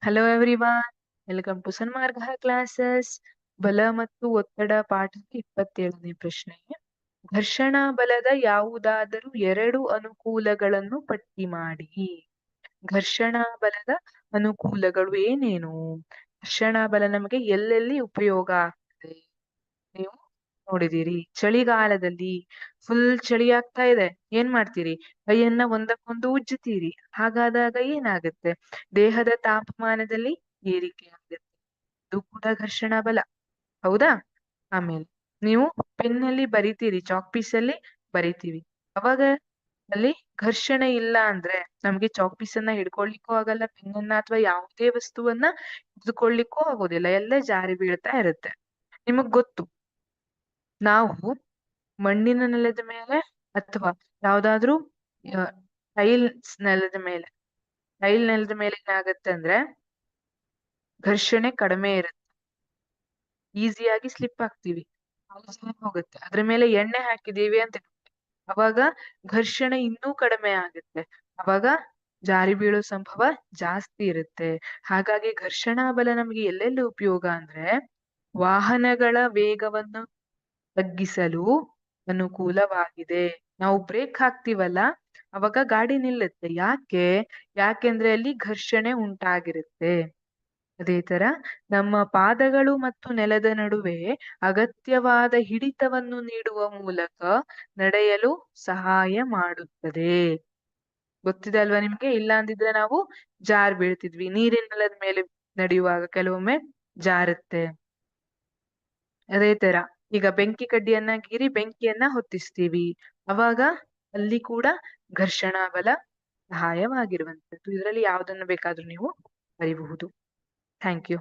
Hello everyone, welcome to Sanmarga classes. ಬಲ ಮತ್ತು ಒತ್ತಡ ಪಾಠದ 27ನೇ ಪ್ರಶ್ನೆ. ಘರ್ಷಣಾ ಬಲದ ಯಾವುದಾದರೂ ಎರಡು ಅನುಕೂಲಗಳನ್ನು ಪಟ್ಟಿ ಮಾಡಿ. ಘರ್ಷಣಾ ಬಲದ ಅನುಕೂಲಗಳು ಏನೇನು? ಘರ್ಷಣಾ ಬಲ ನಮಗೆ ಎಲ್ಲೆಲ್ಲಿ ಉಪಯೋಗ ಆಗ್ತದೆ? ನೀವು ನೋಡಿದಿರಿ, ಚಳಿಗಾಲದಲ್ಲಿ ಫುಲ್ ಚಳಿ ಆಗ್ತಾ ಇದೆ, ಏನ್ ಮಾಡ್ತೀರಿ? ಕೈಯನ್ನ ಒಂದಕ್ಕೊಂದು ಉಜ್ಜುತ್ತೀರಿ. ಹಾಗಾದಾಗ ಏನಾಗುತ್ತೆ? ದೇಹದ ತಾಪಮಾನದಲ್ಲಿ ಏರಿಕೆ ಆಗುತ್ತೆ. ಇದು ಕೂಡ ಘರ್ಷಣಾ ಬಲ, ಹೌದಾ? ಆಮೇಲೆ ನೀವು ಪೆನ್ನಲ್ಲಿ ಬರಿತೀರಿ, ಚಾಕ್ ಪೀಸ್ ಅಲ್ಲಿ ಬರಿತೀವಿ. ಅವಾಗ ಅಲ್ಲಿ ಘರ್ಷಣೆ ಇಲ್ಲ ಅಂದ್ರೆ ನಮ್ಗೆ ಚಾಕ್ ಪೀಸ್ ಅನ್ನ ಹಿಡ್ಕೊಳ್ಲಿಕ್ಕೂ ಆಗಲ್ಲ, ಪೆನ್ನನ್ನ ಅಥವಾ ಯಾವುದೇ ವಸ್ತುವನ್ನ ಹಿಡಿದುಕೊಳ್ಳಿಕ್ಕೂ ಆಗೋದಿಲ್ಲ, ಎಲ್ಲ ಜಾರಿ ಬೀಳ್ತಾ ಇರುತ್ತೆ. ನಿಮಗ್ ಗೊತ್ತು, ನಾವು ಮಣ್ಣಿನ ನೆಲದ ಮೇಲೆ ಅಥವಾ ಯಾವ್ದಾದ್ರು ಟೈಲ್ಸ್ ನೆಲದ ಮೇಲೆ ಏನಾಗತ್ತೆ ಅಂದ್ರೆ ಘರ್ಷಣೆ ಕಡಿಮೆ ಇರುತ್ತೆ, ಈಸಿಯಾಗಿ ಸ್ಲಿಪ್ ಆಗ್ತೀವಿ, ಹೋಗುತ್ತೆ. ಅದ್ರ ಮೇಲೆ ಎಣ್ಣೆ ಹಾಕಿದೀವಿ ಅಂತ ಅವಾಗ ಘರ್ಷಣೆ ಇನ್ನೂ ಕಡಿಮೆ ಆಗುತ್ತೆ, ಅವಾಗ ಜಾರಿ ಬೀಳೋ ಸಂಭವ ಜಾಸ್ತಿ ಇರುತ್ತೆ. ಹಾಗಾಗಿ ಘರ್ಷಣಾ ಬಲ ನಮ್ಗೆ ಎಲ್ಲೆಲ್ಲಿ ಉಪಯೋಗ ಅಂದ್ರೆ ವಾಹನಗಳ ವೇಗವನ್ನು ತಗ್ಗಿಸಲು ಅನುಕೂಲವಾಗಿದೆ. ನಾವು ಬ್ರೇಕ್ ಹಾಕ್ತಿವಲ್ಲ, ಅವಾಗ ಗಾಡಿ ನಿಲ್ಲುತ್ತೆ. ಯಾಕೆಂದ್ರೆ ಅಲ್ಲಿ ಘರ್ಷಣೆ ಉಂಟಾಗಿರುತ್ತೆ. ಅದೇ ತರ ನಮ್ಮ ಪಾದಗಳು ಮತ್ತು ನೆಲದ ನಡುವೆ ಅಗತ್ಯವಾದ ಹಿಡಿತವನ್ನು ನೀಡುವ ಮೂಲಕ ನಡೆಯಲು ಸಹಾಯ ಮಾಡುತ್ತದೆ. ಗೊತ್ತಿದೆ ಅಲ್ವಾ ನಿಮ್ಗೆ? ಇಲ್ಲ ಅಂದಿದ್ರೆ ನಾವು ಜಾರ್ ಬೀಳ್ತಿದ್ವಿ. ನೀರಿನ ನೆಲದ ಮೇಲೆ ನಡೆಯುವಾಗ ಕೆಲವೊಮ್ಮೆ ಜಾರುತ್ತೆ. ಅದೇ ತರ ಈಗ ಬೆಂಕಿ ಕಡ್ಡಿಯನ್ನ ಗೀರಿ ಬೆಂಕಿಯನ್ನ ಹೊತ್ತಿಸ್ತೀವಿ, ಅವಾಗ ಅಲ್ಲಿ ಕೂಡ ಘರ್ಷಣಾ ಬಲ ಸಹಾಯವಾಗಿರುವಂತದ್ದು. ಇದರಲ್ಲಿ ಯಾವುದನ್ನು ಬೇಕಾದ್ರೂ ನೀವು ಬರಿಬಹುದು. Thank you.